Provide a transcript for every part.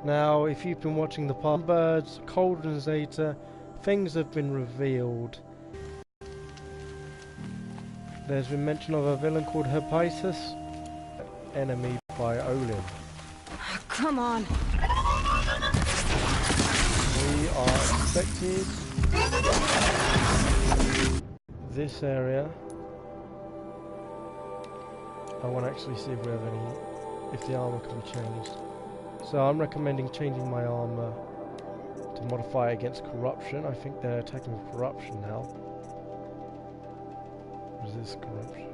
Now, if you've been watching the past birds, Cauldron Zeta, things have been revealed. There's been mention of a villain called Herpesis, enemy by Olin. Come on. We are expected this area. I want to actually see if we have any, if the armor can be changed. So I'm recommending changing my armor to modify against corruption. I think they're attacking with corruption now. Resist corruption.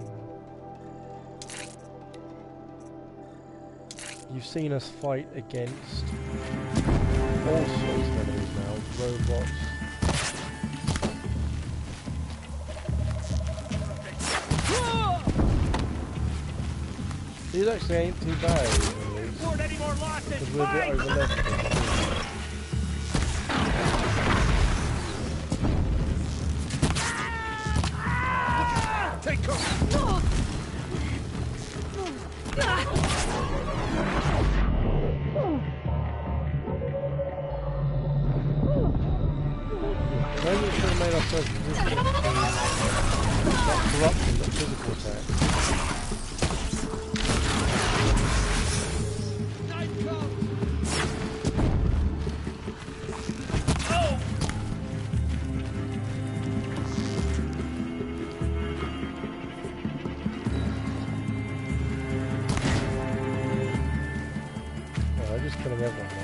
You've seen us fight against all sorts of enemies now, robots. These actually ain't too bad, because we're a bit over leveled. Take cover! Maybe we should have made ourselves resistant to not corruption, but physical attack. I'm just killing everyone now.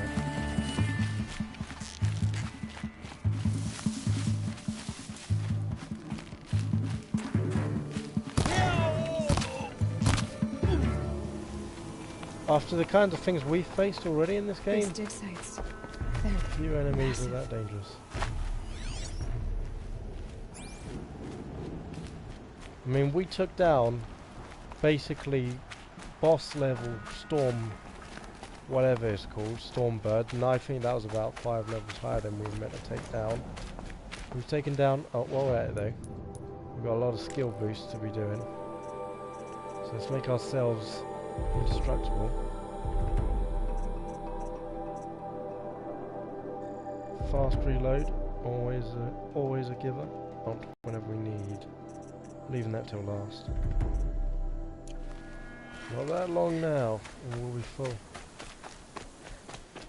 After the kinds of things we've faced already in this game, few enemies are that dangerous. I mean, we took down basically boss level storm, whatever it's called, Stormbird, and I think that was about 5 levels higher than we were meant to take down. We've taken down, oh, while we're at it though, we've got a lot of skill boosts to be doing. So let's make ourselves indestructible. Fast reload, always a giver. Whenever we need, leaving that till last. Not that long now, and we'll be full.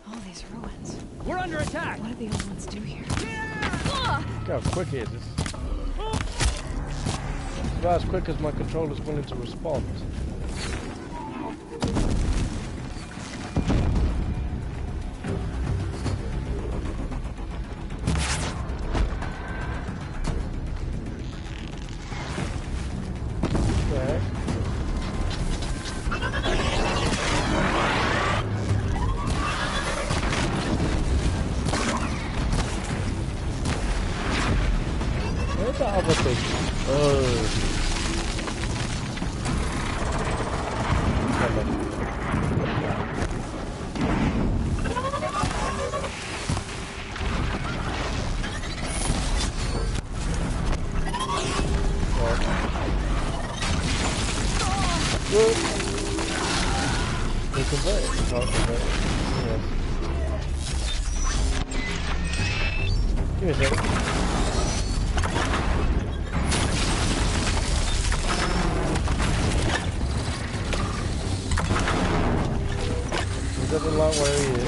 All these ruins. We're under attack! What do the old ones do here? Look how quick it is. It's about as quick as my controller's willing to respond. Where's that other thing? Oh. We convert it. We can't convert it. Yeah. Give me a second. He doesn't like where he is.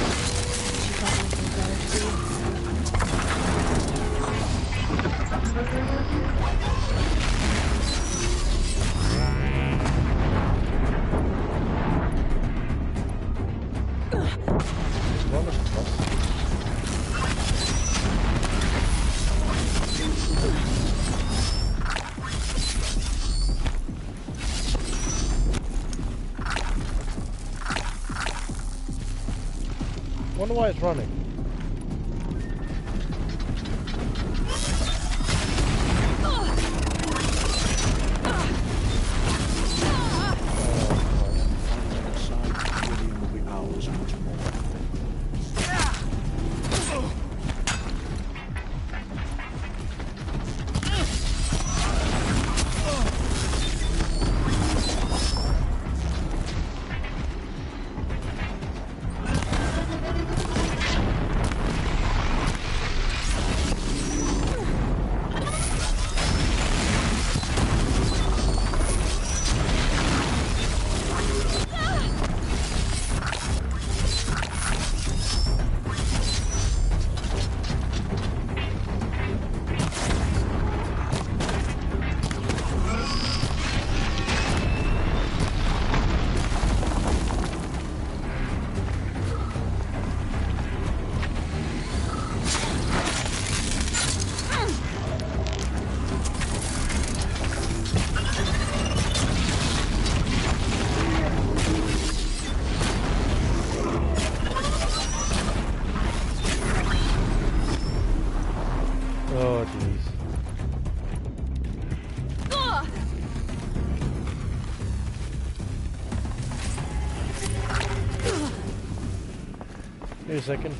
I wonder why it's running. Wait a second.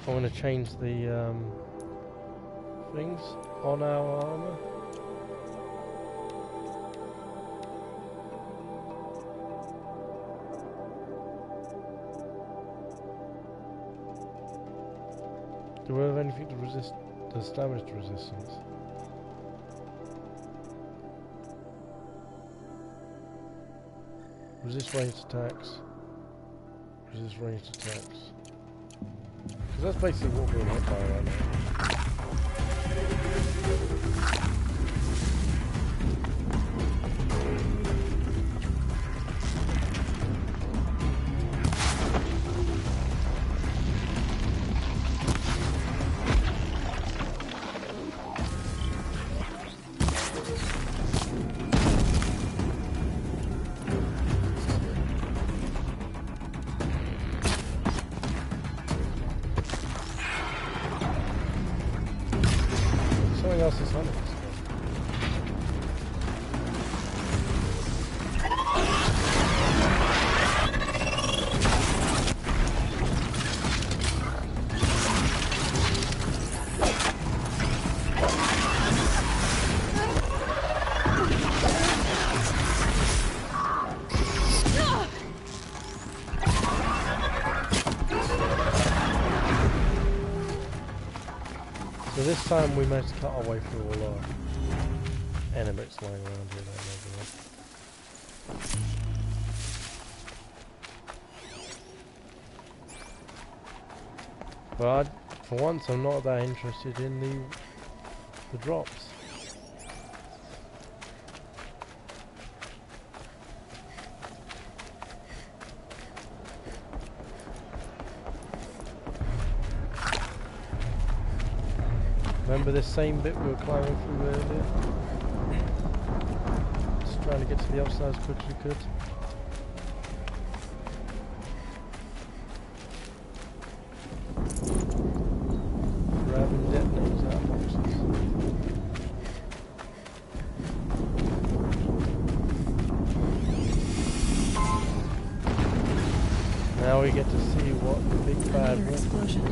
I want to change the things on our armor. Do we have anything to resist the damage resistance? Resist ranged attacks. Resist ranged attacks. Because that's basically what we're hit by right now. Something else is on it. So this time we managed to cut our way through all our enemies lying around here. But for once I'm not that interested in the drops. Remember this same bit we were climbing through earlier? Just trying to get to the other side as quick as we could. Grabbing detonators out of boxes. Now we get to see what the big bad explosion.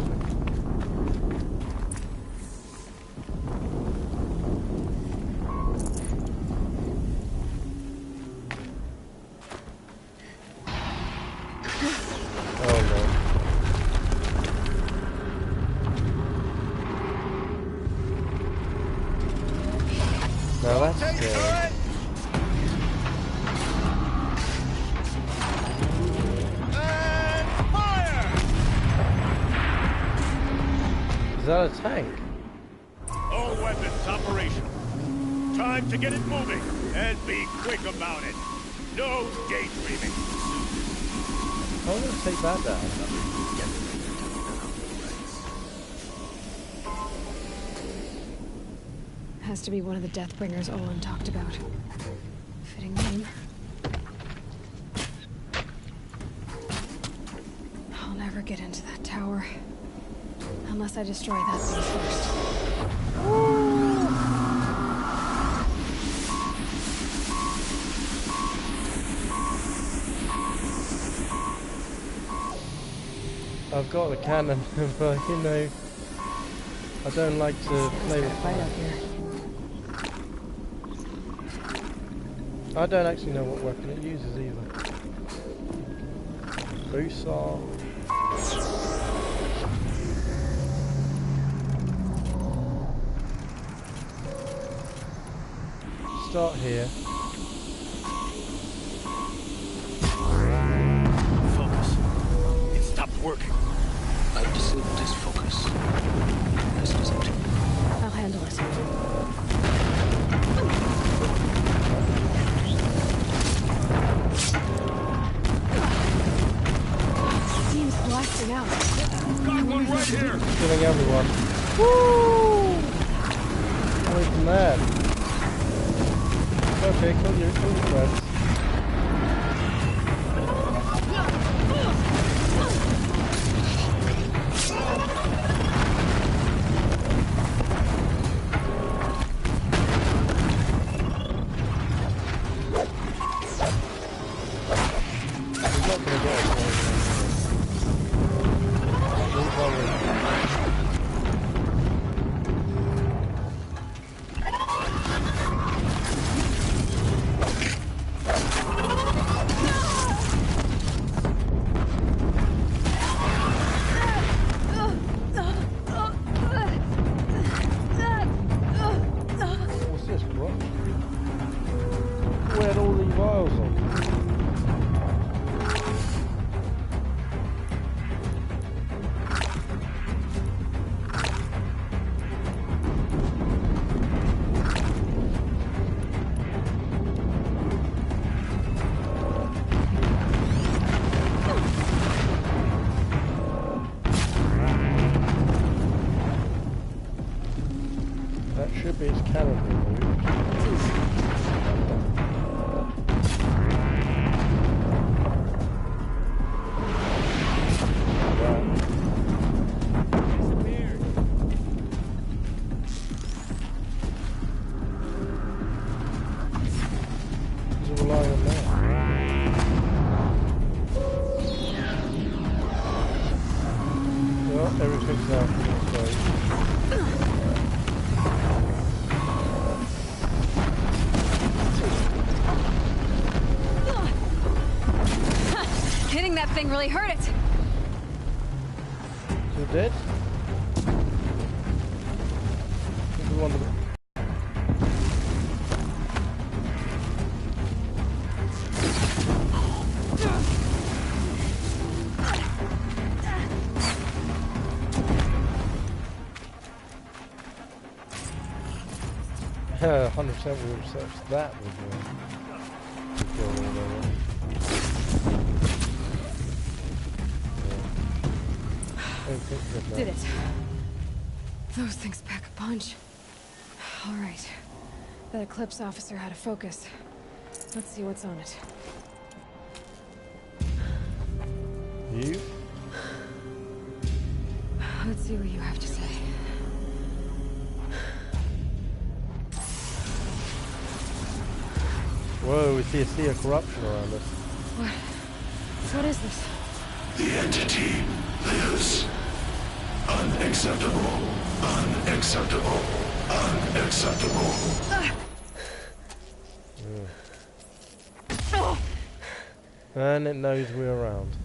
Now that's scary. And fire! Is that a tank? All weapons operational. Time to get it moving and be quick about it. No daydreaming. I'm gonna take that down. Has to be one of the Deathbringers Olin talked about. Fitting name. I'll never get into that tower. Unless I destroy that thing first. I've got the cannon, but you know, I don't like to play with Fight fire. up here. I don't actually know what weapon it uses either. Boosaw. Start here. Focus. It stopped working. I've disabled his focus. This does it. I'll handle it. Seems blasting out. Got one right here. Killing everyone. Woo! Away from that. Okay, kill your friends. vials on. That should be its cannon removed. Everything's out from this side. Hitting that thing really hurt it. Is it dead? This is one of the... Yeah, 100% we would have searched that with Did it. Those things pack a punch. Alright. That Eclipse officer had a focus. Let's see what's on it. You? Let's see what you have to say. Whoa, we see a sea of corruption around us. What is this? The entity lives. Unacceptable. Unacceptable. Unacceptable. And it knows we're around.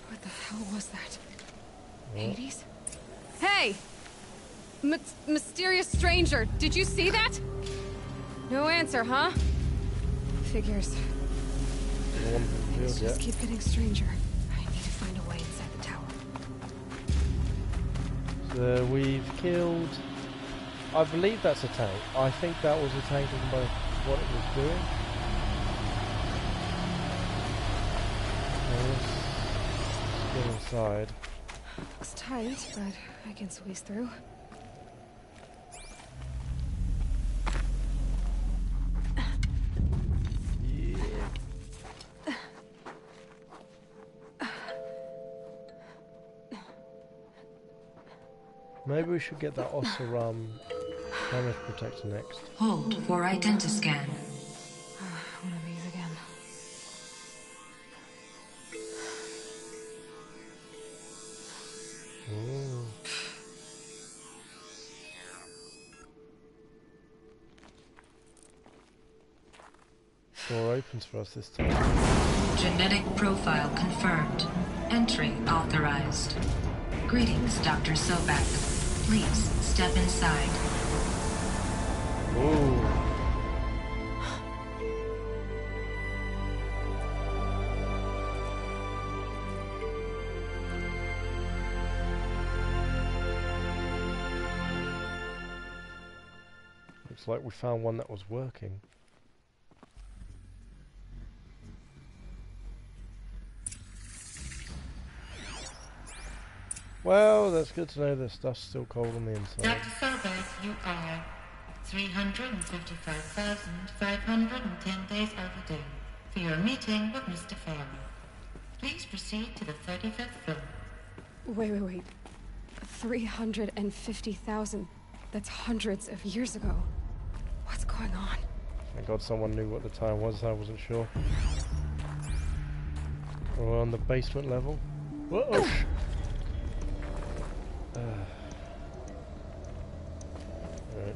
What the hell was that? Oh. Hades? Hey! Mysterious stranger, did you see that? No answer, huh? Figures. Things just keep getting stranger. I need to find a way inside the tower. So we've killed... I believe that's a tank. I think that was a tank in both what it was doing. Let's get inside. Looks tight, but I can squeeze through. Maybe we should get that Ossarum damage protector next. Hold for identiscan. One of these again. Ooh. Door opens for us this time. Genetic profile confirmed. Entry authorized. Greetings, Dr. Sobek. Please step inside. Ooh. Looks like we found one that was working. Well, that's good to know the stuff's still cold on the inside. Dr. Sobek, you are 355,510 days overdue for your meeting with Mr. Farmer. Please proceed to the 35th floor. Wait. 350,000. That's hundreds of years ago. What's going on? Thank God someone knew what the time was, I wasn't sure. We're on the basement level. Whoa! Right.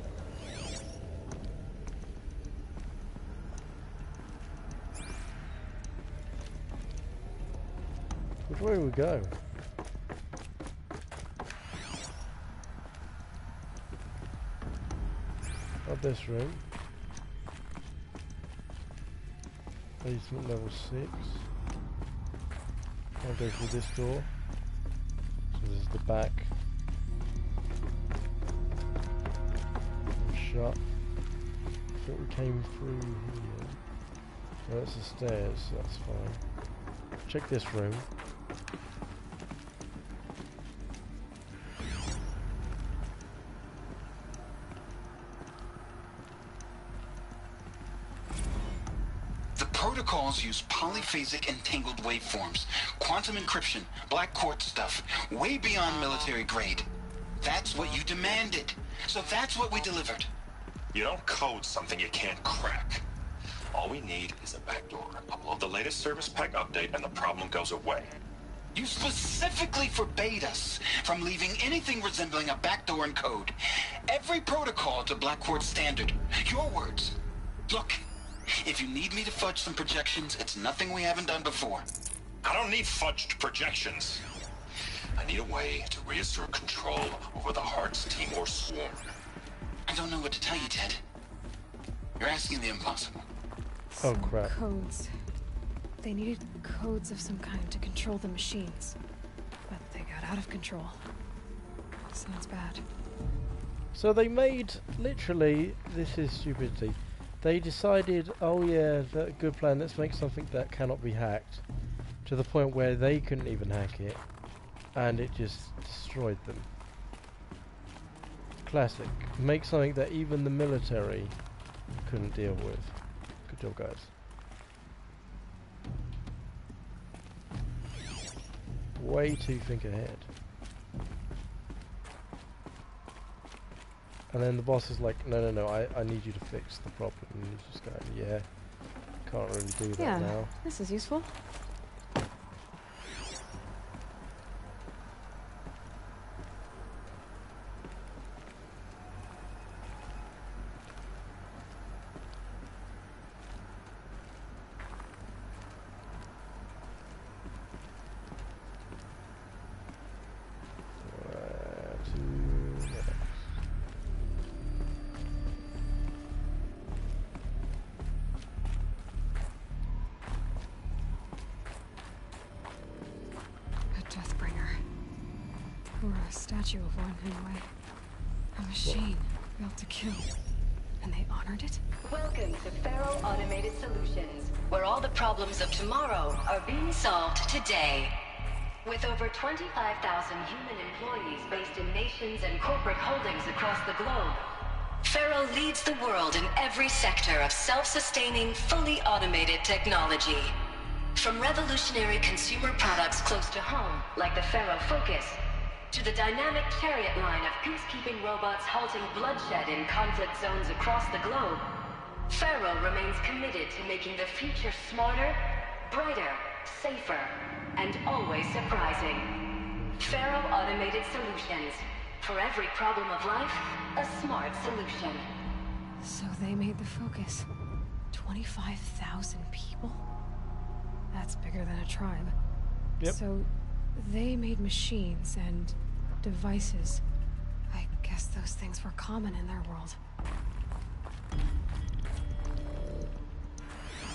Which way do we go? Not this room. Basement level 6. I'll go through this door. So this is the back. And shut. I think we came through here. No, that's the stairs, so that's fine. Check this room. Protocols use polyphasic entangled waveforms, quantum encryption, black quartz stuff, way beyond military grade. That's what you demanded. So that's what we delivered. You don't code something you can't crack. All we need is a backdoor. Upload the latest service pack update and the problem goes away. You specifically forbade us from leaving anything resembling a backdoor in code. Every protocol to black quartz standard. Your words. Look. If you need me to fudge some projections, it's nothing we haven't done before. I don't need fudged projections. I need a way to reassert control over the Heart's Timor swarm. I don't know what to tell you, Ted. You're asking the impossible. Oh crap. Codes. They needed codes of some kind to control the machines. But they got out of control. Sounds bad. So they made, literally, this is stupidity. They decided, oh yeah, that's a good plan, let's make something that cannot be hacked. To the point where they couldn't even hack it. And it just destroyed them. Classic. Make something that even the military couldn't deal with. Good job, guys. Way too think ahead. And then the boss is like, no, I need you to fix the problem. And he's just going, yeah, can't really do that now. This is useful. Statue of one, anyway. A machine built to kill. And they honored it? Welcome to Faro Automated Solutions, where all the problems of tomorrow are being solved today. With over 25,000 human employees based in nations and corporate holdings across the globe, Faro leads the world in every sector of self-sustaining, fully automated technology. From revolutionary consumer products close to home, like the Faro Focus, to the dynamic chariot line of peacekeeping robots halting bloodshed in conflict zones across the globe, Faro remains committed to making the future smarter, brighter, safer, and always surprising. Faro Automated Solutions. For every problem of life, a smart solution. So they made the Focus. 25,000 people? That's bigger than a tribe. Yep. So they made machines and devices. I guess those things were common in their world.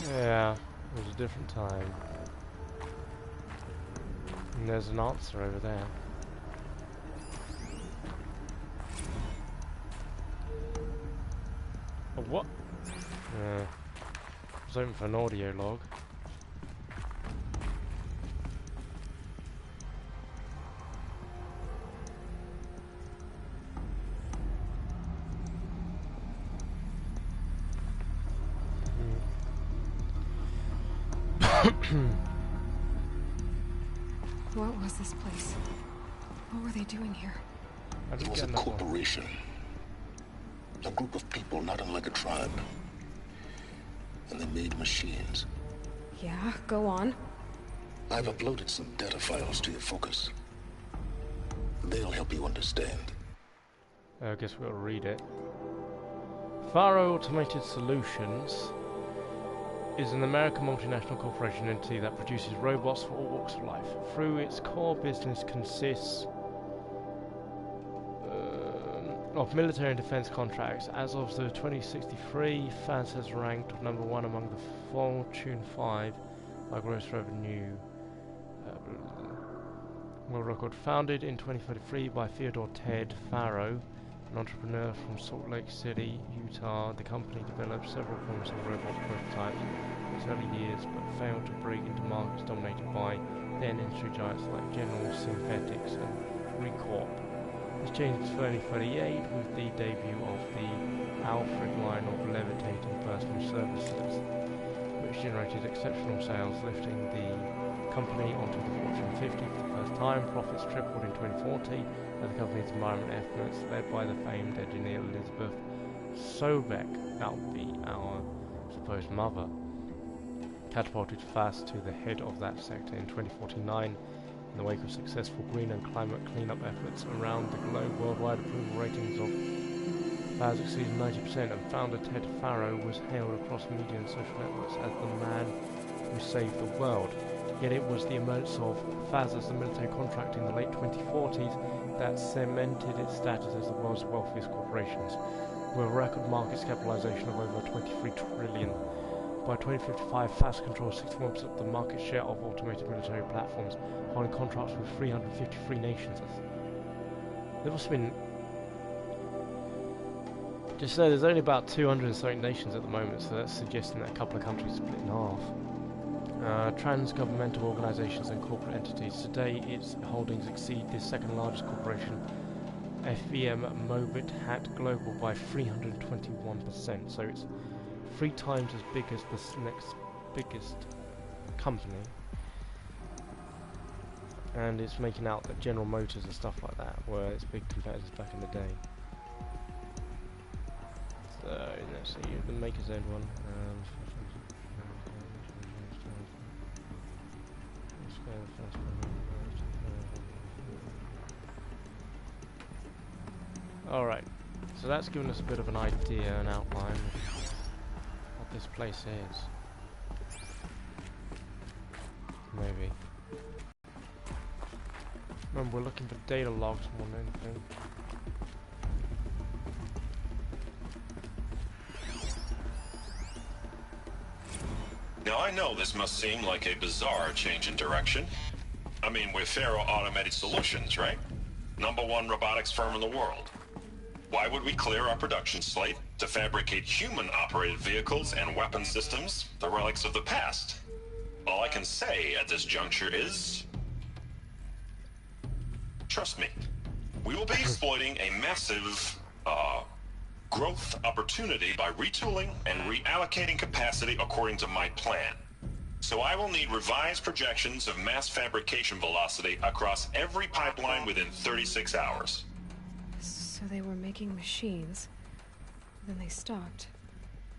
Yeah, it was a different time. And there's an answer over there. A what? Yeah. I was hoping for an audio log. What was this place? What were they doing here? It was a corporation. A group of people not unlike a tribe. And they made machines. Yeah, go on. I've uploaded some data files to your Focus. They'll help you understand. I guess we'll read it. Faro Automated Solutions is an American multinational corporation entity that produces robots for all walks of life. Through its core business consists of military and defense contracts. As of the 2063, FAS has ranked number 1 among the Fortune 5 by gross revenue. World record. Founded in 2033 by Theodore Ted Farrow, an entrepreneur from Salt Lake City, Utah, the company developed several forms of robot prototypes in its early years, but failed to break into markets dominated by then industry giants like General Synthetics and Recorp. This changed in 2038 with the debut of the Alfred line of levitating personal services, which generated exceptional sales, lifting the company onto the Fortune 50 for the first time. Profits tripled in 2040 as the company's environment estimates, led by the famed engineer Elizabeth Sobeck, that would be our supposed mother, catapulted FAS to the head of that sector in 2049. In the wake of successful green and climate cleanup efforts around the globe, worldwide approval ratings of FAS exceeded 90%, and founder Ted Farrow was hailed across media and social networks as the man who saved the world. Yet it was the emergence of FAS as a military contract in the late 2040s that cemented its status as the world's wealthiest corporations, with a record market capitalization of over 23 trillion. By 2055, FAS controls 61% of the market share of automated military platforms, holding contracts with 353 nations. There must have been... Just so there's only about 230 nations at the moment, so that's suggesting that a couple of countries split in half. Trans-governmental organisations and corporate entities. Today, its holdings exceed the second largest corporation, FVM Mobit Hat Global, by 321%. So it's 3 times as big as the next biggest company, and it's making out that General Motors and stuff like that were its big competitors back in the day. So let's see, the Maker's End one. Alright, so that's given us a bit of an idea, an outline of what this place is. Maybe. Remember, we're looking for data logs more than anything. Now I know this must seem like a bizarre change in direction. I mean, we're Faro Automated Solutions, right? #1 robotics firm in the world. Why would we clear our production slate to fabricate human-operated vehicles and weapon systems, the relics of the past? All I can say at this juncture is... trust me, we will be exploiting a massive, growth opportunity by retooling and reallocating capacity according to my plan. So I will need revised projections of mass fabrication velocity across every pipeline within 36 hours. So they were making machines, then they stopped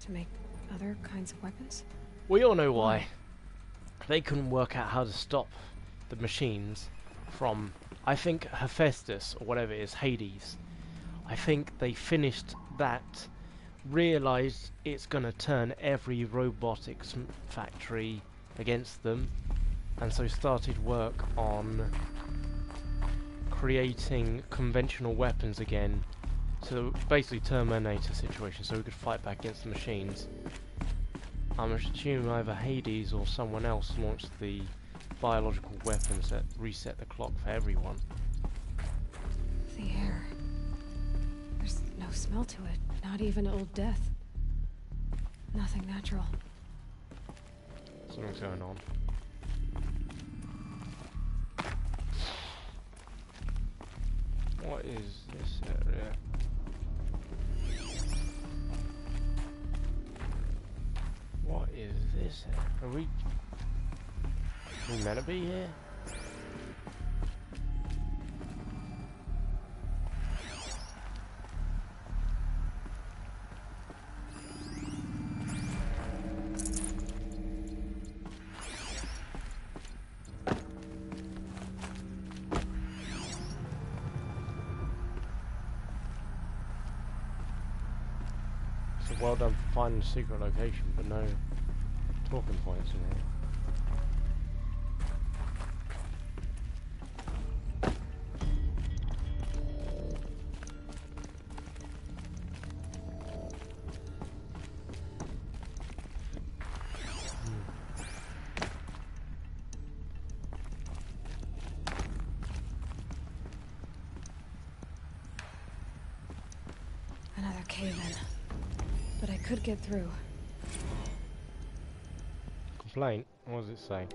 to make other kinds of weapons? We all know why. They couldn't work out how to stop the machines from, I think, Hephaestus, or whatever it is, Hades. I think they finished that, realised it's going to turn every robotics factory against them, and so started work on creating conventional weapons again, so basically Terminator situation, so we could fight back against the machines. I'm assuming either Hades or someone else launched the biological weapons that reset the clock for everyone. The air. There's no smell to it, not even Old Death. Nothing natural. Something's going on. What is this area? What is this area? Are we meant to be here? Well done for finding the secret location, but no talking points in here. but I could get through. Complaint? What does it say?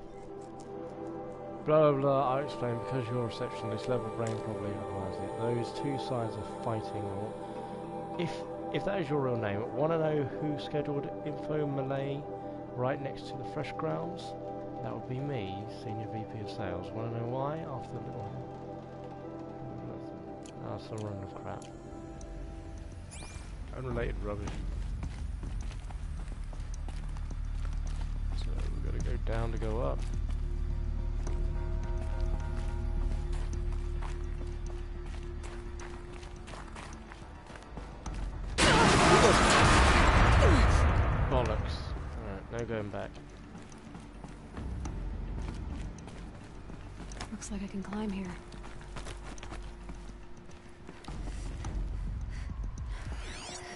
Blah blah blah, I'll explain. Because you're a receptionist, level brain probably requires it. Those two sides are fighting, or if that is your real name, want to know who scheduled Info Malay right next to the fresh grounds? That would be me, Senior VP of Sales. Want to know why? After the little... That's a run of crap. Unrelated rubbish. So we've got to go down to go up. Bollocks. Alright, no going back. Looks like I can climb here.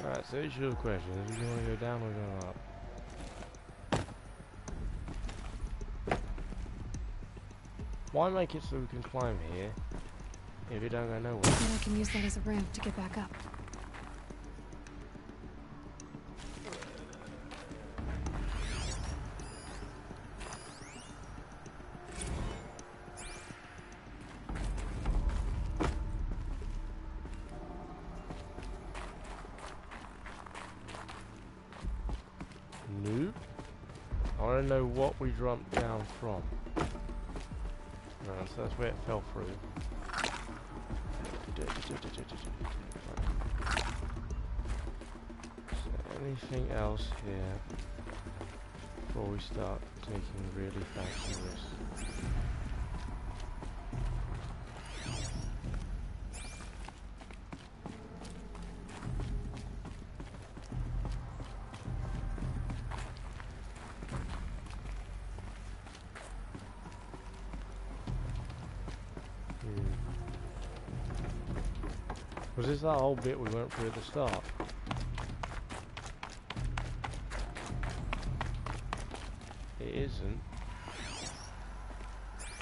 Alright, so it's your question. Do you want to go down or go up? Why make it so we can climb here if you don't go nowhere? And I can use that as a ramp to get back up. Nope. I want to know what we jumped down from. Right, so that's where it fell through. So anything else here before we start taking really fancy risks? Was this that whole bit we went through at the start? It isn't.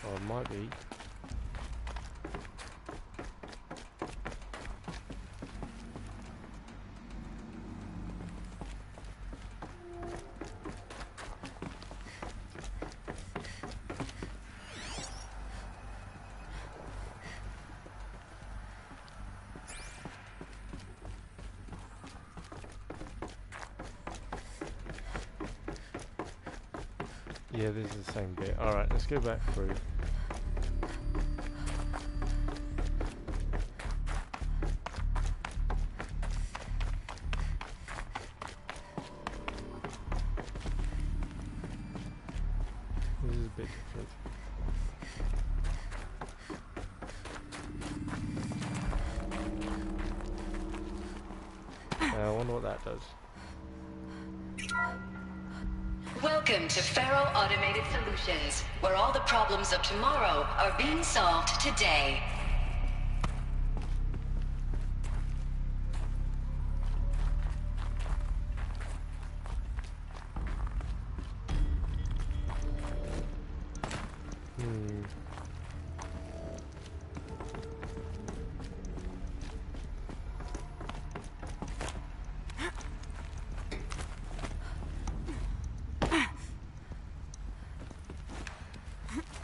Oh, it might be. Yeah, this is the same bit. Alright, let's go back through. This is a bit different. I wonder what that does. Welcome to Faro Automated Solutions, where all the problems of tomorrow are being solved today.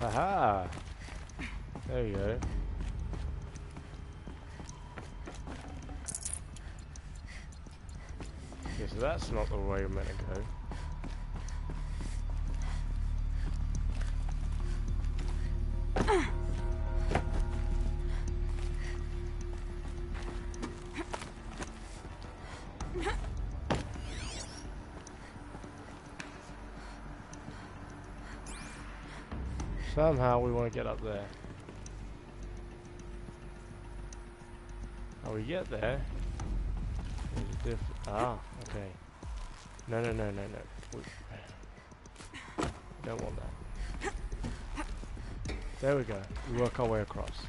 Aha! There you go. Okay, so that's not the way we're meant to go. Somehow we want to get up there. How we get there? Ah, okay. No. We don't want that. There we go. We work our way across.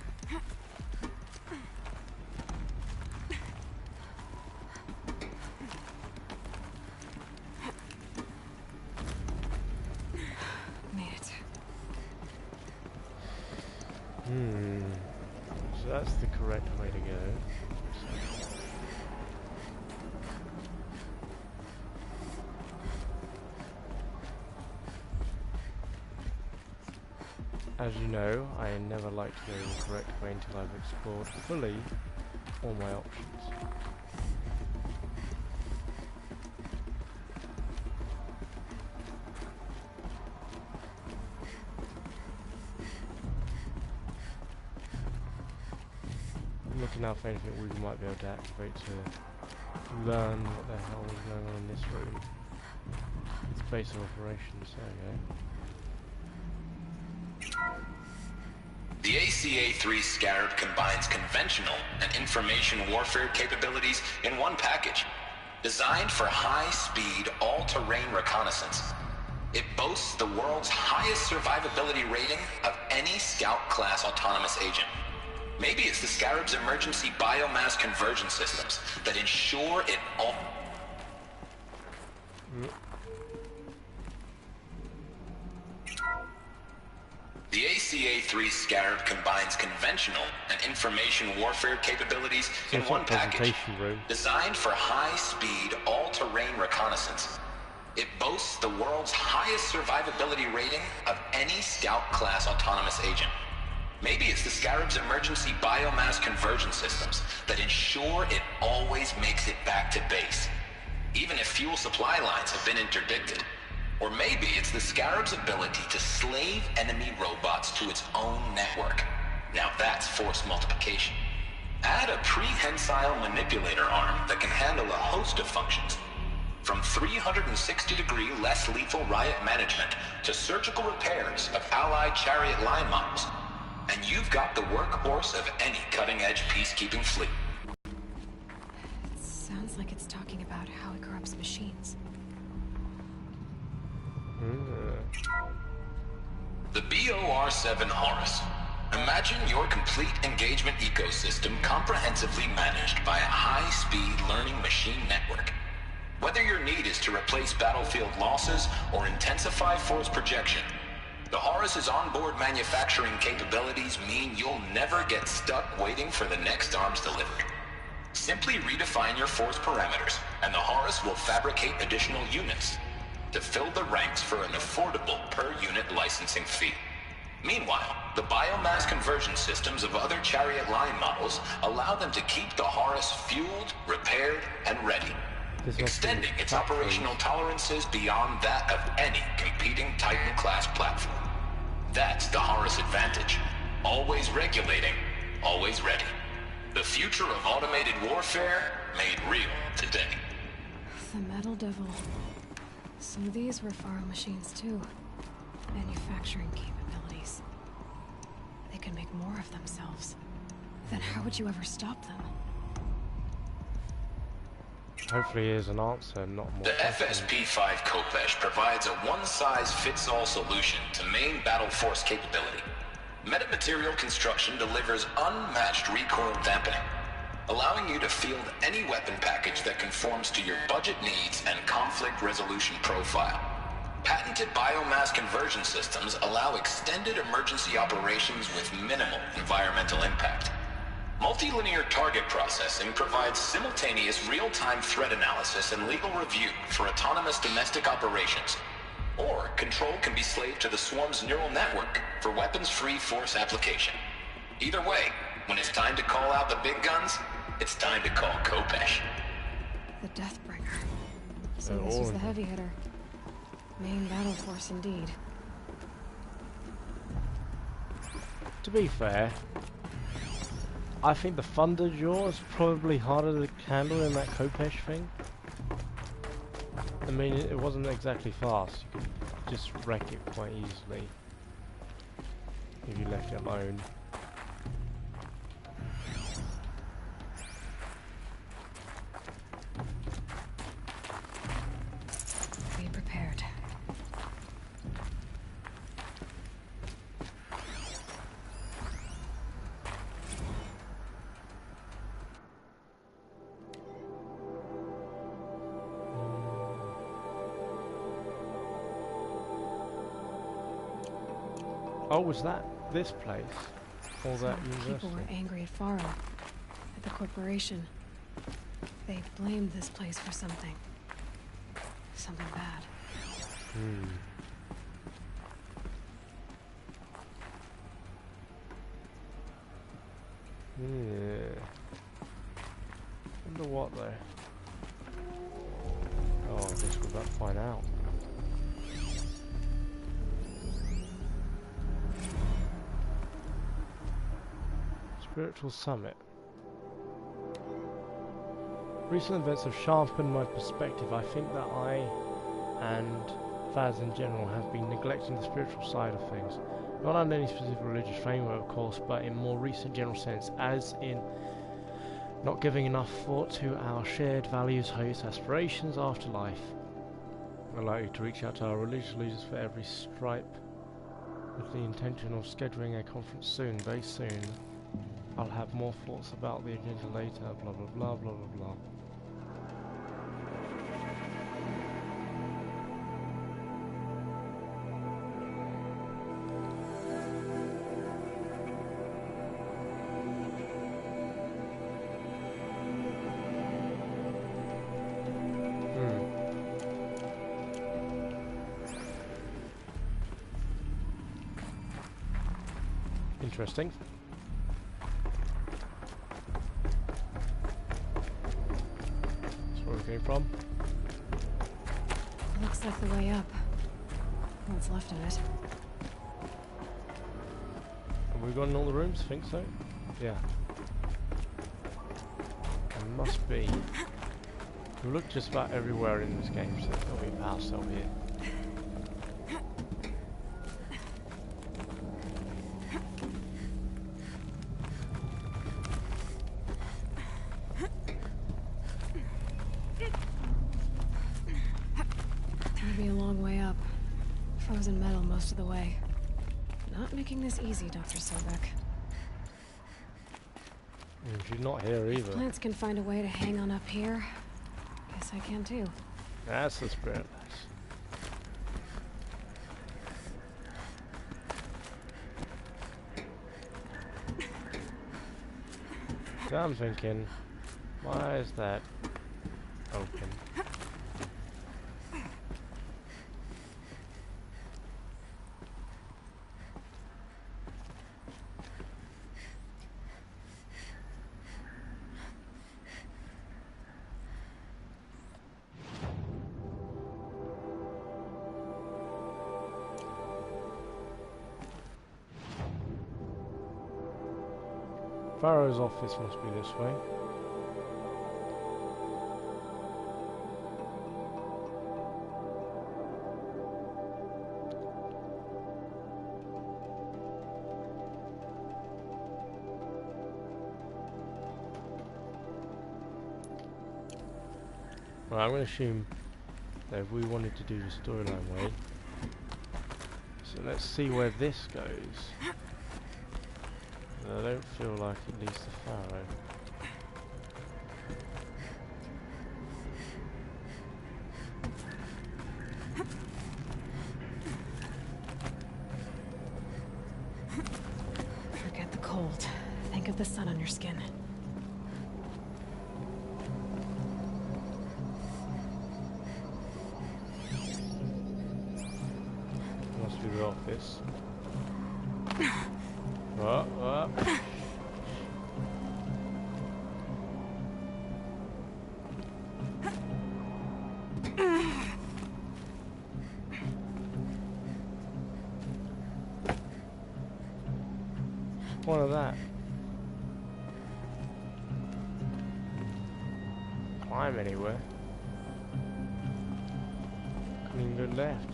So that's the correct way to go. As you know, I never like to go the correct way until I've explored fully all my options. I'm looking out for anything we might be able to activate to learn what the hell is going on in this room. It's base of operations, there we go. The ACA-3 Scarab combines conventional and information warfare capabilities in one package. Designed for high-speed, all-terrain reconnaissance, it boasts the world's highest survivability rating of any Scout-class autonomous agent. Maybe it's the Scarab's emergency biomass conversion systems that ensure it all... The ACA-3 Scarab combines conventional and information warfare capabilities in one package. Designed for high-speed, all-terrain reconnaissance, it boasts the world's highest survivability rating of any Scout-class autonomous agent. Maybe it's the Scarab's emergency biomass conversion systems that ensure it always makes it back to base, even if fuel supply lines have been interdicted. Or maybe it's the Scarab's ability to slave enemy robots to its own network. Now that's force multiplication. Add a prehensile manipulator arm that can handle a host of functions, from 360-degree less lethal riot management to surgical repairs of Allied chariot line models, and you've got the workhorse of any cutting-edge peacekeeping fleet. It sounds like it's talking about how it corrupts machines. The BOR-7 Horus. Imagine your complete engagement ecosystem comprehensively managed by a high-speed learning machine network. Whether your need is to replace battlefield losses or intensify force projection, the Horus's onboard manufacturing capabilities mean you'll never get stuck waiting for the next arms delivery. Simply redefine your force parameters, and the Horus will fabricate additional units to fill the ranks for an affordable per-unit licensing fee. Meanwhile, the biomass conversion systems of other chariot line models allow them to keep the Horus fueled, repaired, and ready, extending its operational tolerances beyond that of any competing Titan-class platform. That's the Horus advantage. Always regulating, always ready. The future of automated warfare made real today. The Metal Devil. Some of these were Faro machines too. Manufacturing capabilities. They could make more of themselves. Then how would you ever stop them? Hopefully here's an answer, not more. The FSP-5 Kopesh provides a one-size-fits-all solution to main battle force capability. Metamaterial construction delivers unmatched recoil dampening, allowing you to field any weapon package that conforms to your budget needs and conflict resolution profile. Patented biomass conversion systems allow extended emergency operations with minimal environmental impact. Multilinear target processing provides simultaneous real-time threat analysis and legal review for autonomous domestic operations. Or control can be slaved to the Swarm's neural network for weapons-free force application. Either way, when it's time to call out the big guns, it's time to call Kopesh. The Deathbringer. So this was the heavy hitter. Main battle force indeed. To be fair, I think the Thunder Jaw is probably harder to handle than that Kopesh thing. I mean, it wasn't exactly fast. You could just wreck it quite easily if you left it alone. Be prepared. Oh, was that this place? Or that university? People were angry at Faro, at the corporation. They blamed this place for something. Something bad. Yeah. Wonder what though. Oh, I guess we're about to find out. Spiritual Summit. Recent events have sharpened my perspective. I think that I and Faz in general have been neglecting the spiritual side of things. Not under any specific religious framework, of course, but in more recent general sense, as in not giving enough thought to our shared values, hopes, aspirations after life. I'd like you to reach out to our religious leaders for every stripe with the intention of scheduling a conference soon, very soon. I'll have more thoughts about the agenda later, blah blah blah blah blah blah. Interesting. That's where we came from. Looks like the way up. What's left of it? Have we gone in all the rooms? Think so? Yeah. There must be. We look just about everywhere in this game, so there's got to be a power cell here. Maybe a long way up. Frozen metal most of the way. Not making this easy, Dr. Sobek. She's not here either. If plants can find a way to hang on up here, guess I can too. That's the spirit. So I'm thinking, why is that open? Pharaoh's office must be this way. Well, I'm going to assume that if we wanted to do the storyline way, so let's see where this goes. I don't feel like it leads to Pharaoh. Forget the cold. Think of the sun on your skin. Must be the office. One of that. Climb anywhere. Couldn't even go left.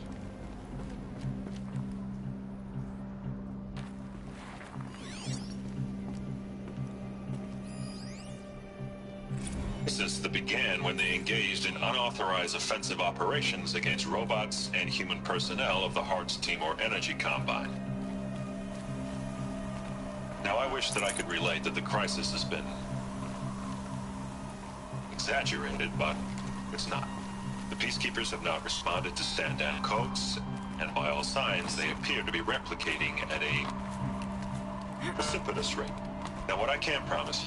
Since that began when they engaged in unauthorized offensive operations against robots and human personnel of the Hearts Timor Energy Combine. Now I wish that I could relate that the crisis has been exaggerated, but it's not. The peacekeepers have not responded to stand-down codes, and by all signs they appear to be replicating at a precipitous rate. Now what I can promise,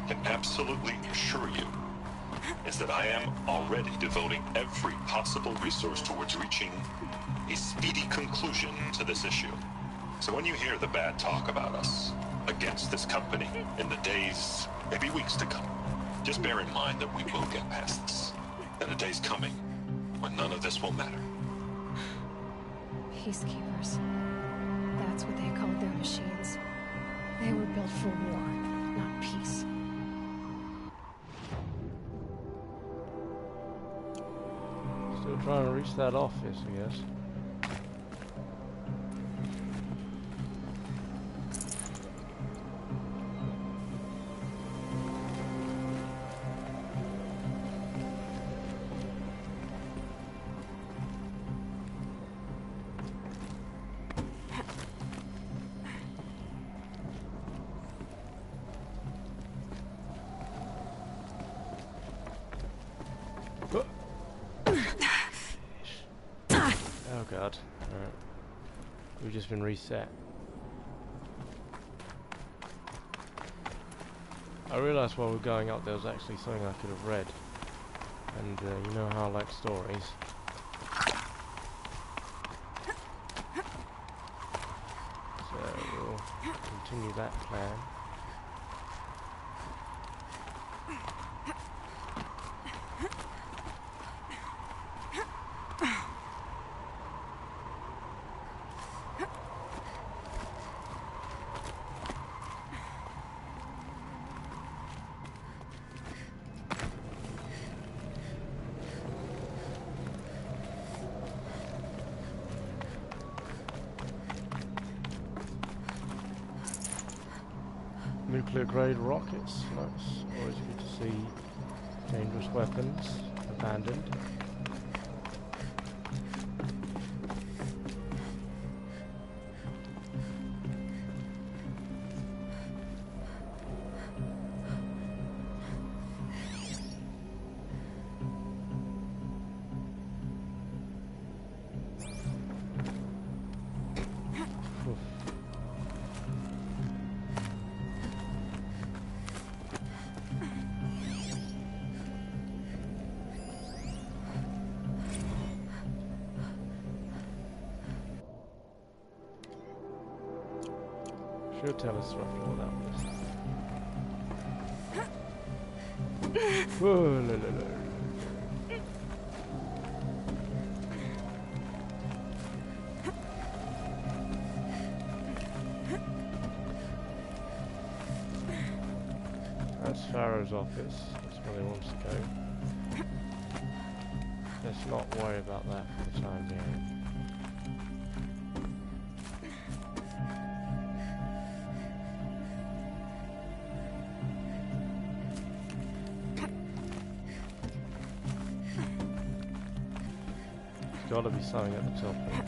can absolutely assure you, is that I am already devoting every possible resource towards reaching a speedy conclusion to this issue. So when you hear the bad talk about us, against this company in the days, maybe weeks to come. Just bear in mind that we will get past this. And a day's coming when none of this will matter. Peacekeepers. That's what they called their machines. They were built for war, not peace. Still trying to reach that office, I guess. Oh god. Alright. We've just been reset. I realised while we were going up there was actually something I could have read. And you know how I like stories. So we'll continue that plan. Nuclear grade rockets, nice. Always good to see dangerous weapons abandoned. Should tell us roughly what that was. Whoa, la, la, la. That's Pharaoh's office. That's where he wants to go. Let's not worry about that for the time being. Gotta be something at the top here.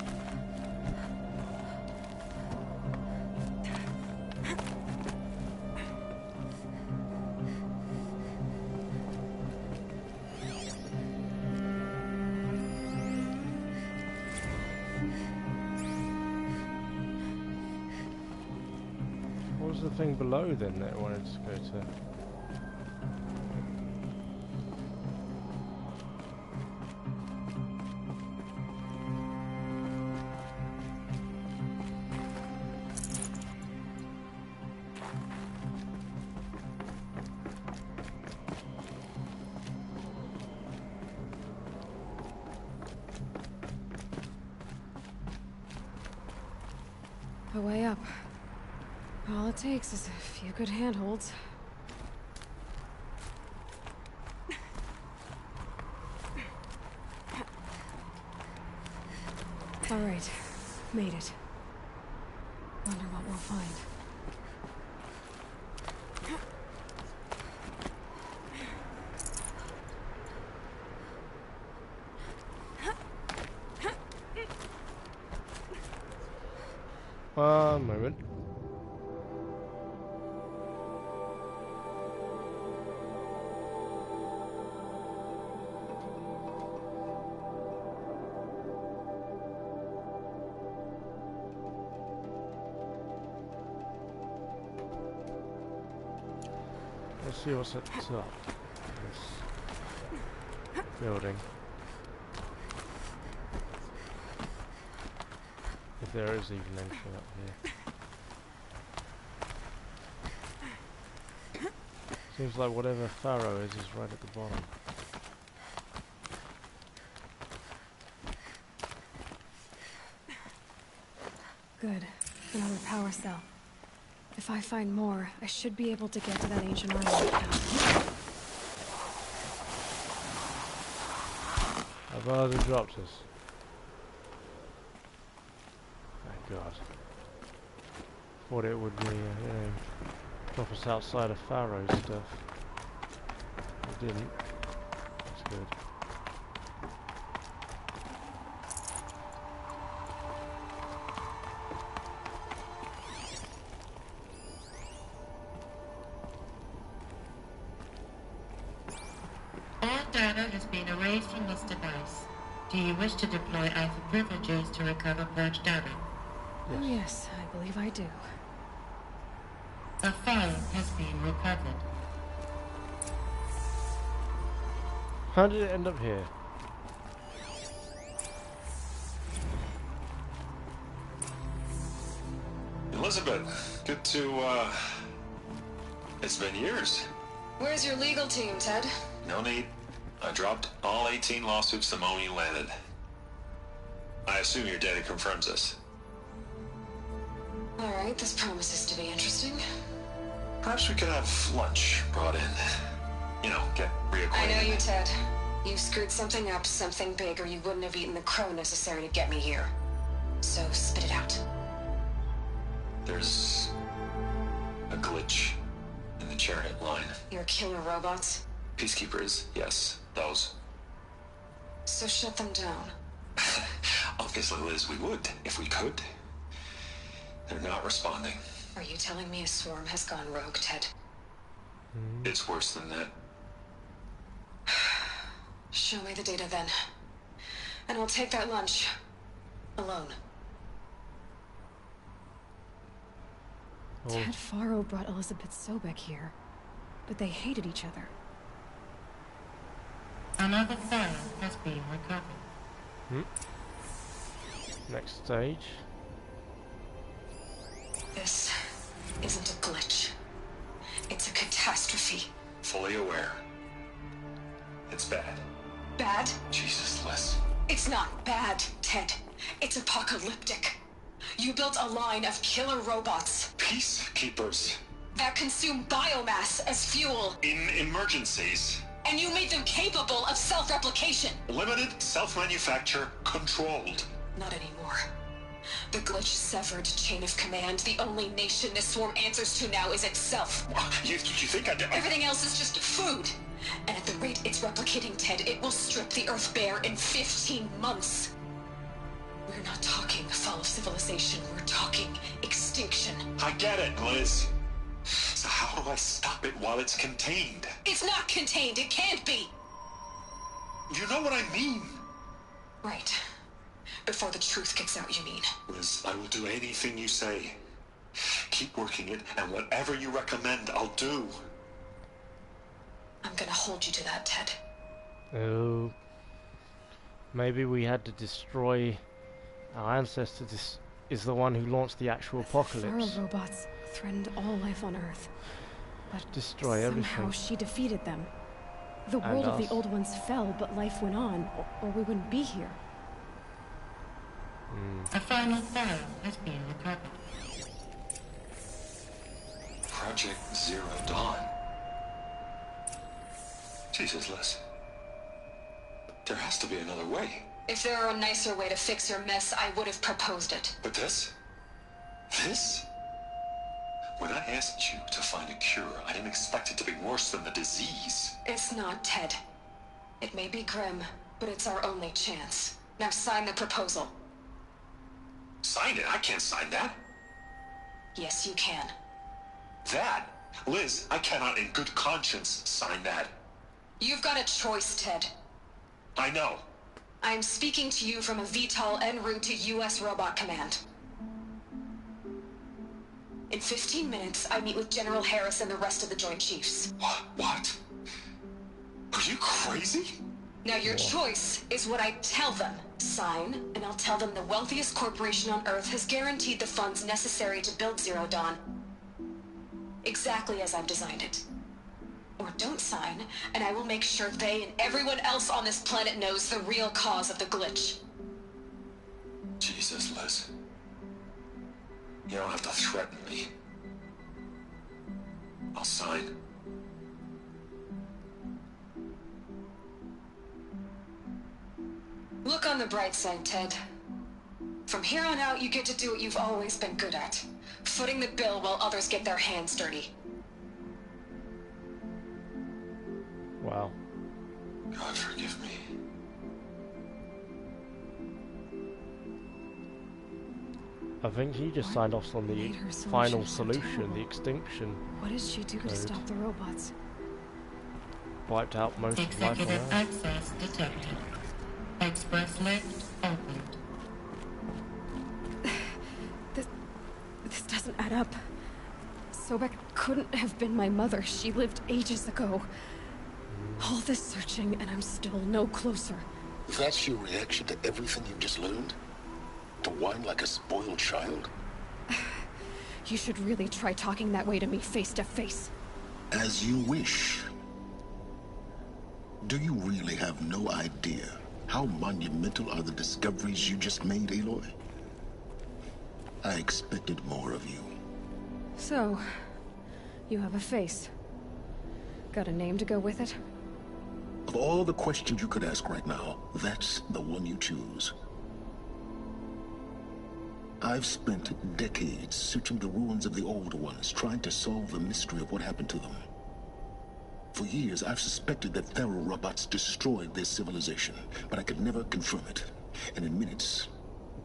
What was the thing below then that I wanted to go to? A way up. All it takes is a few good handholds. All right, made it. Wonder what we'll find. One moment. Let's see what's at the top of this building. If there is even anything up here. Seems like whatever Pharaoh is right at the bottom. Good. Another power cell. If I find more, I should be able to get to that ancient armory path. How about who dropped us? Thank God. Thought it would be, drop us outside of Pharaoh stuff. It didn't. That's good. All data has been erased from this device. Do you wish to deploy Alpha privileges to recover purged data? Oh yes, I believe I do. A file has been recovered. How did it end up here? Elizabeth, good to, it's been years. Where's your legal team, Ted? No need. I dropped all 18 lawsuits the moment you landed. I assume your data confirms this. Alright, this promises to be interesting. Perhaps we could have lunch brought in. You know, get reacquainted. I know you, Ted. You screwed something up, something big, or you wouldn't have eaten the crow necessary to get me here. So, spit it out. There's a glitch in the chariot line. Your killer robots? Peacekeepers, yes, those. So shut them down. Obviously, Liz, we would, if we could. They're not responding. Are you telling me a swarm has gone rogue, Ted? It's worse than that. Show me the data then. And I'll take that lunch. Alone. Ted Faro brought Elizabeth Sobek here, but they hated each other. Another file has been recovered. Next stage. This isn't a glitch. It's a catastrophe. Fully aware. It's bad. Bad? Jesus, Liz. It's not bad, Ted. It's apocalyptic. You built a line of killer robots. Peacekeepers. That consume biomass as fuel. In emergencies. And you made them capable of self-replication. Limited, self-manufacture, controlled. Not anymore. The glitch severed chain of command. The only nation this swarm answers to now is itself. You think I did? Everything else is just food. And at the rate it's replicating, Ted, it will strip the Earth bare in 15 months. We're not talking fall of civilization. We're talking extinction. I get it, Liz. So how do I stop it while it's contained? It's not contained. It can't be. You know what I mean. Right. Before the truth gets out, you mean? Liz, I will do anything you say. Keep working it, and whatever you recommend, I'll do. I'm gonna hold you to that, Ted. Oh. Maybe we had to destroy our ancestor. This is the one who launched the actual apocalypse. Faro robots threatened all life on Earth. But destroy everything. somehow she defeated them. The And world of the us. old ones fell, but life went on, or we wouldn't be here. A final file has been recovered. Project Zero Dawn. Jesus, Liz. There has to be another way. If there were a nicer way to fix your mess, I would have proposed it. But this? This? When I asked you to find a cure, I didn't expect it to be worse than the disease. It's not, Ted. It may be grim, but it's our only chance. Now sign the proposal. Sign it? I can't sign that. Yes, you can. That? Liz, I cannot in good conscience sign that. You've got a choice, Ted. I know. I'm speaking to you from a VTOL en route to U.S. Robot Command. In 15 minutes, I meet with General Harris and the rest of the Joint Chiefs. What? Are you crazy? Now your choice is what I tell them. Sign, and I'll tell them the wealthiest corporation on Earth has guaranteed the funds necessary to build Zero Dawn. Exactly as I've designed it. or don't sign, and I will make sure they and everyone else on this planet knows the real cause of the glitch. Jesus, Liz. You don't have to threaten me. I'll sign. Look on the bright side, Ted. From here on out, you get to do what you've always been good at. Footing the bill while others get their hands dirty. Wow. God forgive me. I think he just signed off on the final solution, the extinction. What did she do to stop the robots? Wiped out most of life on Executive Earth. access detected. Express lift opened. This doesn't add up. Sobek couldn't have been my mother. She lived ages ago. All this searching, and I'm still no closer. That's your reaction to everything you just learned? To whine like a spoiled child? You should really try talking that way to me face to face. As you wish. Do you really have no idea how monumental are the discoveries you just made, Aloy? I expected more of you. So, you have a face. Got a name to go with it? Of all the questions you could ask right now, that's the one you choose. I've spent decades searching the ruins of the older ones, trying to solve the mystery of what happened to them. For years, I've suspected that Thero robots destroyed their civilization, but I could never confirm it. And in minutes,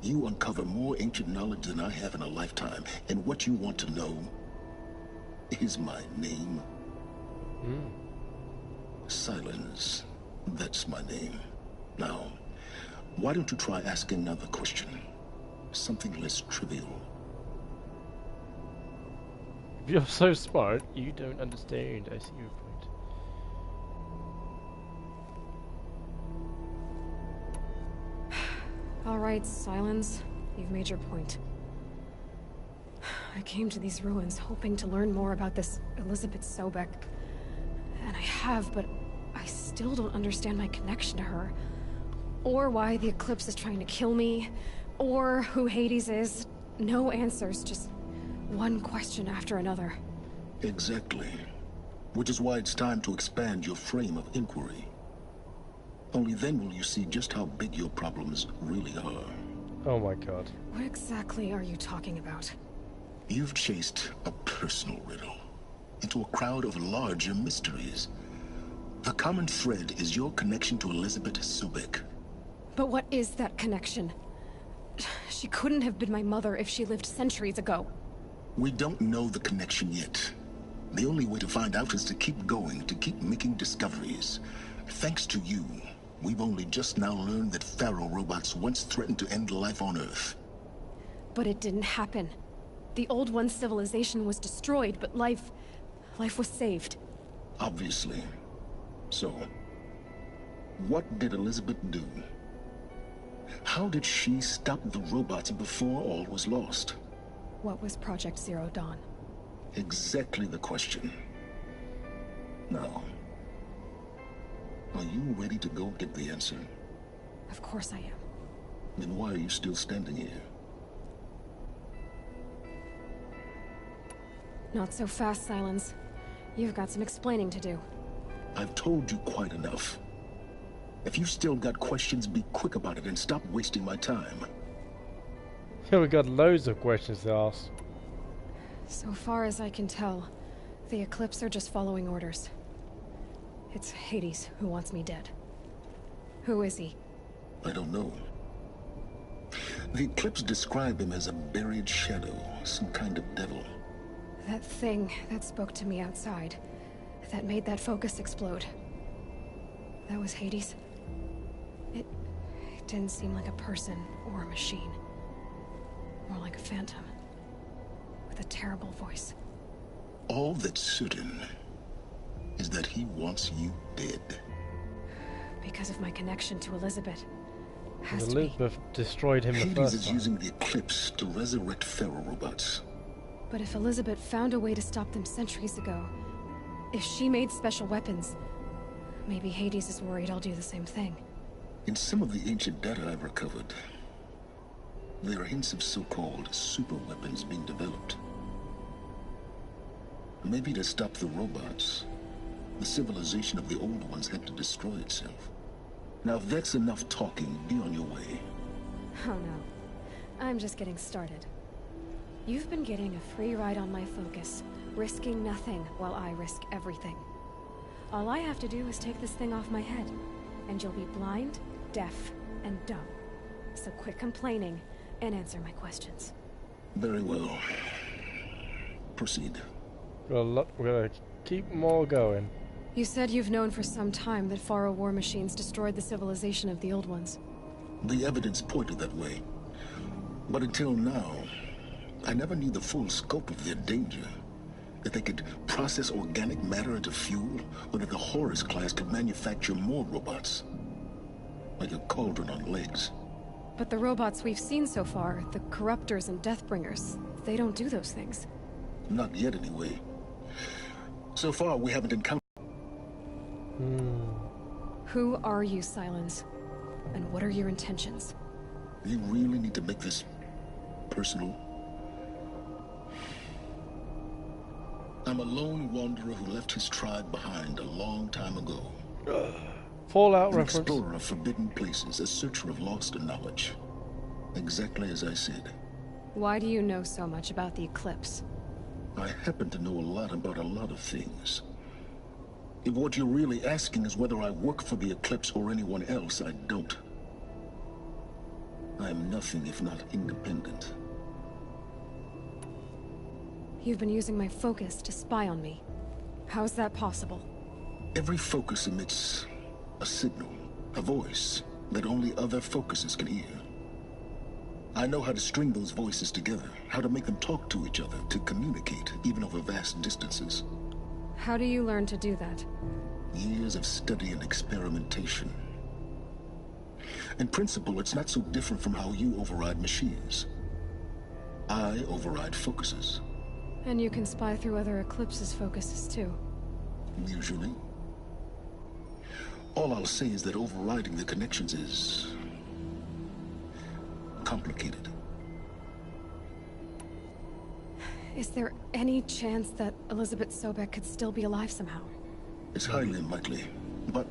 you uncover more ancient knowledge than I have in a lifetime. And what you want to know is my name. Silence. That's my name. Now, why don't you try asking another question? Something less trivial. If you're so smart, you don't understand. I see your point. Alright, Silence. You've made your point. I came to these ruins hoping to learn more about this Elizabeth Sobek. And I have, but I still don't understand my connection to her. Or why the Eclipse is trying to kill me. Or who Hades is. No answers, just one question after another. Exactly. Which is why it's time to expand your frame of inquiry. Only then will you see just how big your problems really are. Oh my god. What exactly are you talking about? You've chased a personal riddle into a crowd of larger mysteries. The common thread is your connection to Elizabeth Sobek. But what is that connection? She couldn't have been my mother if she lived centuries ago. We don't know the connection yet. The only way to find out is to keep going, to keep making discoveries. Thanks to you, we've only just now learned that Pharaoh robots once threatened to end life on Earth. But it didn't happen. The Old One's civilization was destroyed, but life was saved. Obviously. So, what did Elizabeth do? How did she stop the robots before all was lost? What was Project Zero Dawn? Exactly the question. Now, are you ready to go get the answer? Of course I am. Then why are you still standing here? Not so fast, Silence. You've got some explaining to do. I've told you quite enough. If you've still got questions, be quick about it and stop wasting my time. Yeah, we got loads of questions to ask. So far as I can tell, the Eclipse are just following orders. It's Hades who wants me dead. Who is he? I don't know. The Eclipse described him as a buried shadow, some kind of devil. That thing that spoke to me outside, that made that focus explode. That was Hades? It didn't seem like a person or a machine. More like a phantom. With a terrible voice. All that's certain is that he wants you dead. Because of my connection to Elizabeth. Has to be. Elizabeth destroyed him the Hades first is time. using the Eclipse to resurrect Pharaoh robots. But if Elizabeth found a way to stop them centuries ago, If she made special weapons, maybe Hades is worried I'll do the same thing. In some of the ancient data I've recovered, there are hints of so-called super weapons being developed. Maybe to stop the robots, the civilization of the old ones had to destroy itself. Now if that's enough talking, be on your way. Oh no. I'm just getting started. You've been getting a free ride on my focus, risking nothing while I risk everything. All I have to do is take this thing off my head, and you'll be blind, deaf, and dumb. So quit complaining and answer my questions. Very well. Proceed. We're gonna keep them all going. You said you've known for some time that Faro war machines destroyed the civilization of the old ones. The evidence pointed that way. But until now, I never knew the full scope of their danger. That they could process organic matter into fuel, or that the Horus class could manufacture more robots. Like a cauldron on legs. But the robots we've seen so far, the Corruptors and Deathbringers, they don't do those things. Not yet, anyway. So far, we haven't encountered... Who are you, Silence? And what are your intentions? You really need to make this personal? I'm a lone wanderer who left his tribe behind a long time ago. Fallout An reference. explorer of forbidden places, a searcher of lost knowledge. Exactly as I said. Why do you know so much about the Eclipse? I happen to know a lot about a lot of things. If what you're really asking is whether I work for the Eclipse or anyone else, I don't. I am nothing if not independent. You've been using my focus to spy on me. How's that possible? Every focus emits a signal, a voice, that only other focuses can hear. I know how to string those voices together, how to make them talk to each other, to communicate, even over vast distances. How do you learn to do that? Years of study and experimentation. In principle, it's not so different from how you override machines. I override focuses. And you can spy through other Eclipse's focuses too. Usually. All I'll say is that overriding the connections is... complicated. Is there any chance that Elizabeth Sobek could still be alive somehow? It's highly unlikely, but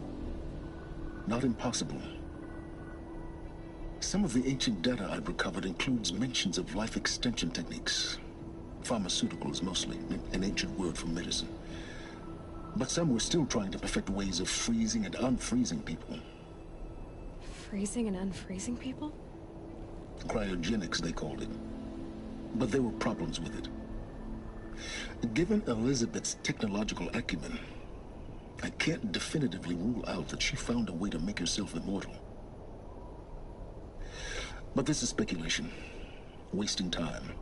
not impossible. Some of the ancient data I've recovered includes mentions of life extension techniques. Pharmaceuticals, mostly, an ancient word for medicine. But some were still trying to perfect ways of freezing and unfreezing people. Freezing and unfreezing people? Cryogenics, they called it. But there were problems with it. Given Elizabeth's technological acumen, I can't definitively rule out that she found a way to make herself immortal. But this is speculation. Wasting time.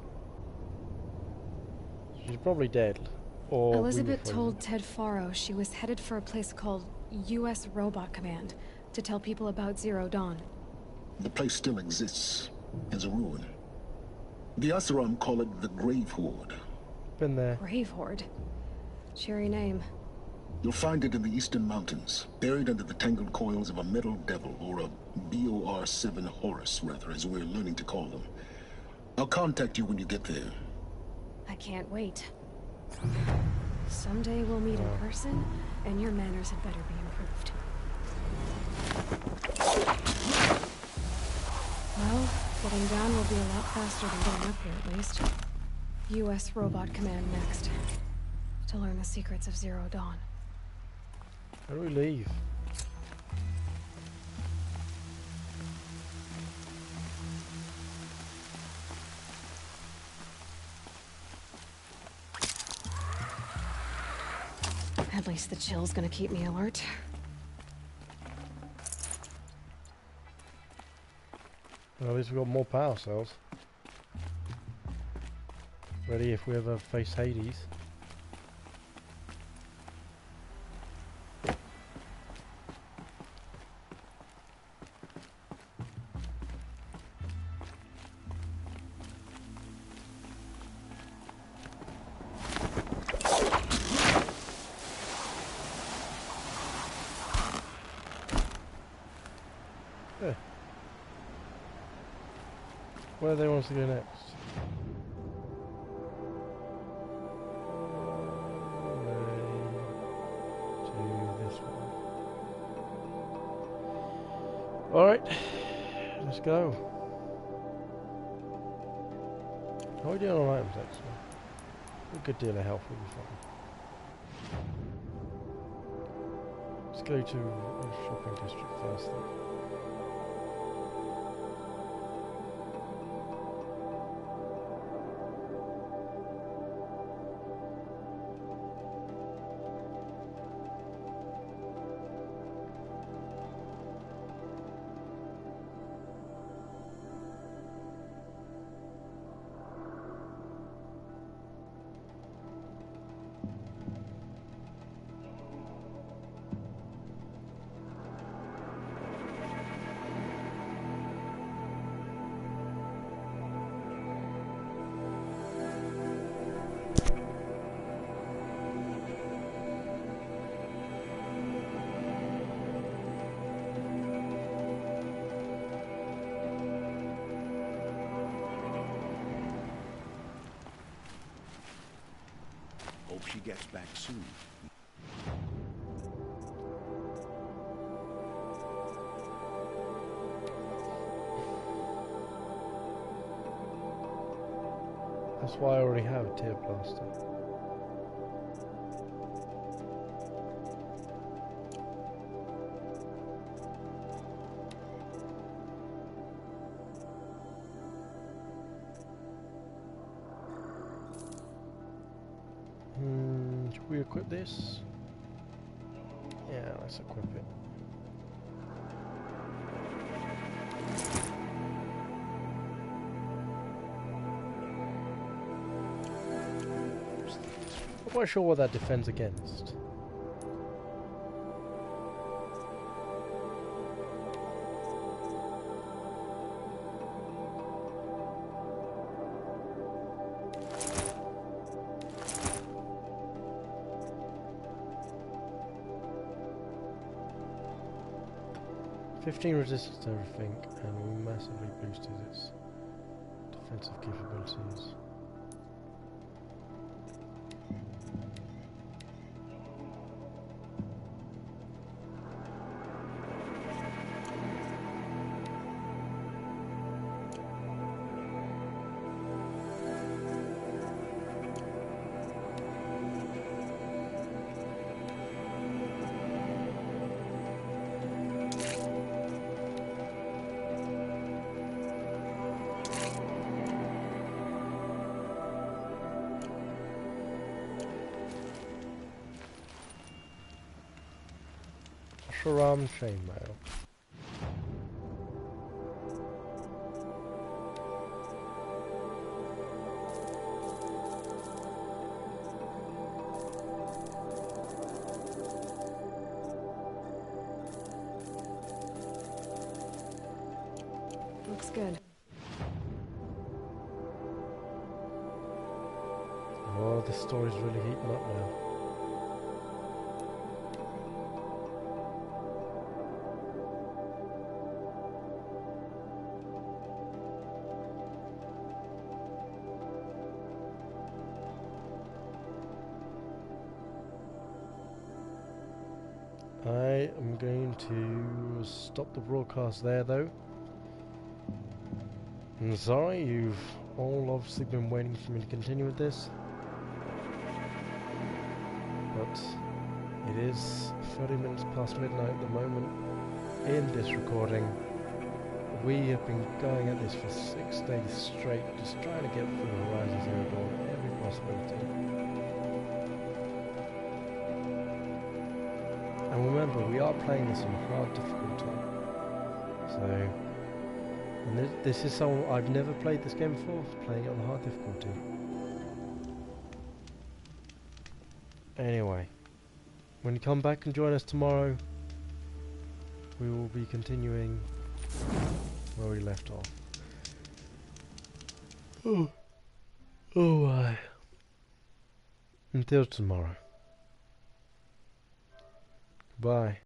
She's probably dead. Or Elizabeth told Ted Faro she was headed for a place called U.S. Robot Command to tell people about Zero Dawn. The place still exists as a ruin. The Asuram call it the Grave Horde. Been there. Grave Horde? Cheery name. You'll find it in the Eastern Mountains, buried under the tangled coils of a metal devil, or a BOR-7 Horus, rather, as we're learning to call them. I'll contact you when you get there. I can't wait. Someday we'll meet in person, and your manners had better be improved. Well, getting down will be a lot faster than getting up here, at least. U.S. Robot Command next. To learn the secrets of Zero Dawn. How do we leave? At least the chill's gonna keep me alert. Well, at least we've got more power cells. Ready if we ever face Hades. Okay. Where do they want us to go next? To this one. Alright. Let's go. How are we doing on items actually? A good deal of health will be fine. Let's go to a shopping district first then. Hope she gets back soon. That's why I already have a tear plaster. Should we equip this? Yeah, let's equip it. I'm not sure what that defends against. Resistance to everything, and we massively boosted its defensive capabilities. Sharam chainmail. Looks good. Oh, this story's really heating up now. I am going to stop the broadcast there though. I'm sorry, you've all obviously been waiting for me to continue with this. But it is 30 minutes past midnight at the moment in this recording. We have been going at this for 6 days straight, just trying to get through Horizon Zero Dawn, every possibility. And remember, we are playing this on hard difficulty. So, and this is something I've never played this game before, playing it on hard difficulty. Anyway, when you come back and join us tomorrow, we will be continuing where we left off. Oh my. Until tomorrow. Bye.